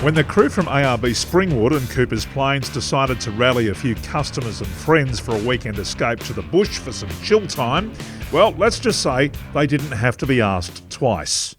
When the crew from ARB Springwood and Cooper's Plains decided to rally a few customers and friends for a weekend escape to the bush for some chill time, well, let's just say they didn't have to be asked twice.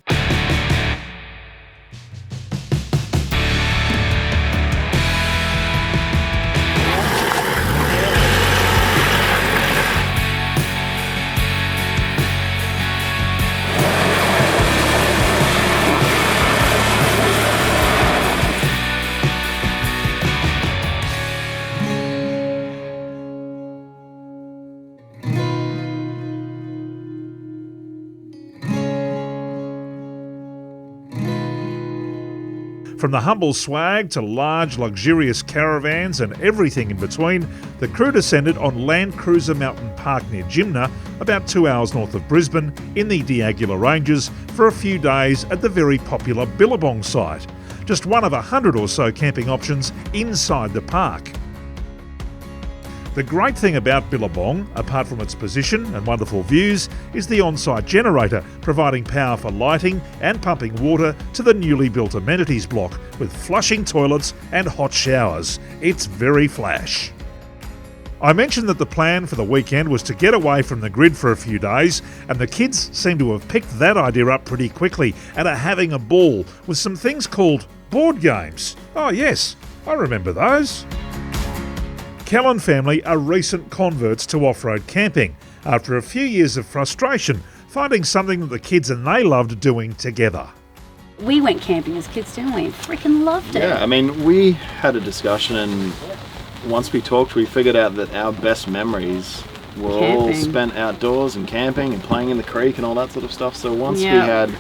From the humble swag to large, luxurious caravans and everything in between, the crew descended on Landcruiser Mountain Park near Jimna, about 2 hours north of Brisbane, in the Diagula Ranges, for a few days at the very popular Billabong site. Just one of 100 or so camping options inside the park. The great thing about Billabong, apart from its position and wonderful views, is the on-site generator, providing power for lighting and pumping water to the newly built amenities block, with flushing toilets and hot showers. It's very flash. I mentioned that the plan for the weekend was to get away from the grid for a few days, and the kids seem to have picked that idea up pretty quickly and are having a ball with some things called board games. Oh yes, I remember those. Callan family are recent converts to off-road camping after a few years of frustration finding something that the kids and they loved doing together. We went camping as kids, didn't we? Freaking loved it. Yeah, I mean, we had a discussion, and once we talked, we figured out that our best memories were all spent outdoors and camping and playing in the creek and all that sort of stuff. So once we had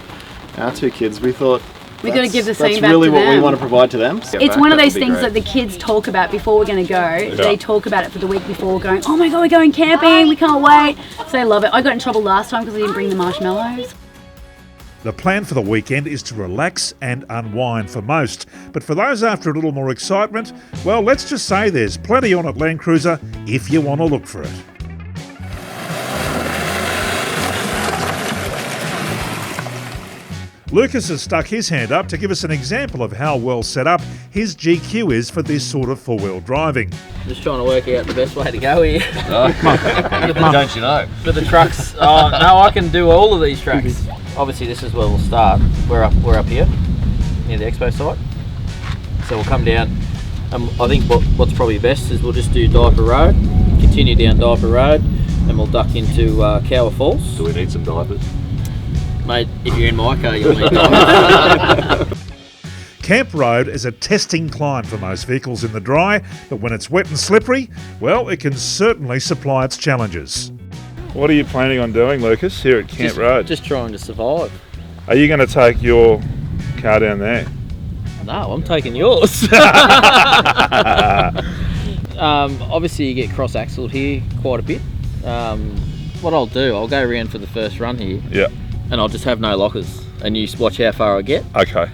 our two kids, we thought, we've got to give the same back to them. That's really what we want to provide to them. It's one of those things that the kids talk about before we're going to go. Yeah. They talk about it for the week before, going, oh my God, we're going camping, we can't wait. So they love it. I got in trouble last time because I didn't bring the marshmallows. The plan for the weekend is to relax and unwind for most. But for those after a little more excitement, well, let's just say there's plenty on at Landcruiser if you want to look for it. Lucas has stuck his hand up to give us an example of how well set up his GQ is for this sort of four-wheel driving. Just trying to work out the best way to go here. Don't you know? For the trucks, no, I can do all of these tracks. Obviously this is where we'll start. We're up here, near the expo site. So we'll come down. I think what's probably best is we'll just do Diaper Road, continue down Diaper Road, and we'll duck into Cower Falls. Do we need some diapers? Mate, if you're in my car, you'll need diapers. Camp Road is a testing climb for most vehicles in the dry, but when it's wet and slippery, well, it can certainly supply its challenges. What are you planning on doing, Lucas, here at Camp Road? Just trying to survive. Are you going to take your car down there? No, I'm taking yours. Obviously you get cross-axled here quite a bit. What I'll do, I'll go around for the first run here. Yeah. And I'll just have no lockers, and you watch how far I get. Okay.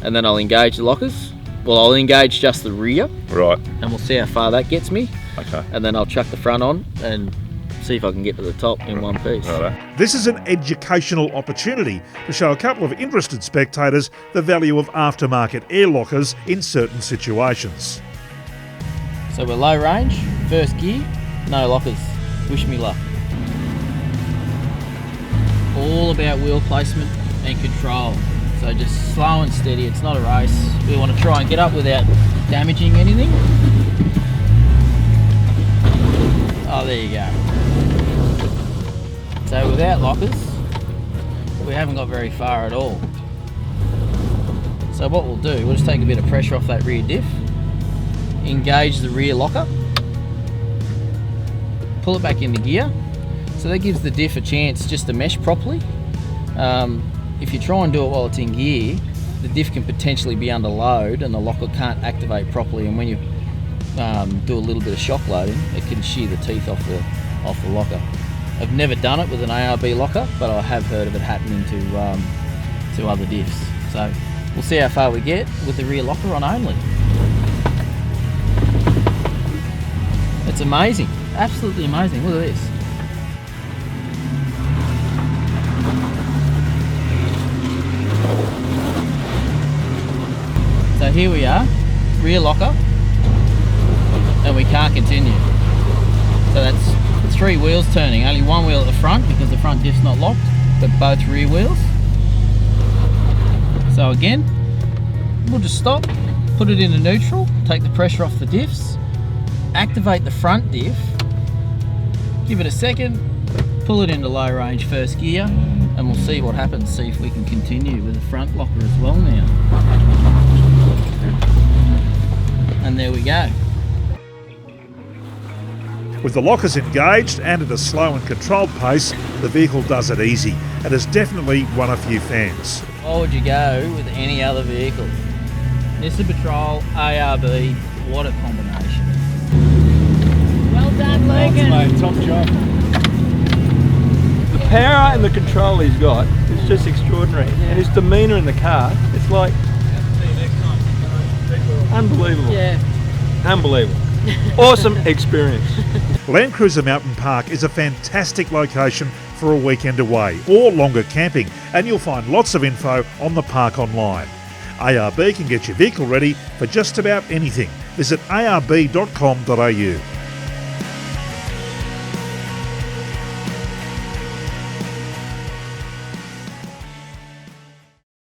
And then I'll engage the lockers. Well, I'll engage just the rear. Right. And we'll see how far that gets me. Okay. And then I'll chuck the front on and see if I can get to the top in one piece. Right. This is an educational opportunity to show a couple of interested spectators the value of aftermarket air lockers in certain situations. So we're low range, first gear, no lockers. Wish me luck. All about wheel placement and control. So just slow and steady, it's not a race. We want to try and get up without damaging anything. Oh, there you go. So without lockers, we haven't got very far at all. So what we'll do, we'll just take a bit of pressure off that rear diff, engage the rear locker, pull it back into gear. So that gives the diff a chance just to mesh properly. If you try and do it while it's in gear, the diff can potentially be under load and the locker can't activate properly, and when you do a little bit of shock loading, it can shear the teeth off the locker. I've never done it with an ARB locker, but I have heard of it happening to other diffs. So we'll see how far we get with the rear locker on only. It's amazing, absolutely amazing. Look at this. So So here we are, rear locker, and we can't continue. So that's 3 wheels turning, only 1 wheel at the front because the front diff's not locked, but both rear wheels. So again, we'll just stop, put it into neutral, take the pressure off the diffs, activate the front diff, give it a second, pull it into low range first gear, and we'll see what happens, see if we can continue with the front locker as well now. And there we go. With the lockers engaged and at a slow and controlled pace, the vehicle does it easy and has definitely won a few fans. Why would you go with any other vehicle? Nissan Patrol, ARB, what a combination. Well done, Logan. Mate, top job. The power and the control he's got is just extraordinary. And his demeanour in the car, it's like unbelievable. Yeah. Unbelievable. Awesome experience. Landcruiser Mountain Park is a fantastic location for a weekend away or longer camping, and you'll find lots of info on the park online. ARB can get your vehicle ready for just about anything. Visit arb.com.au.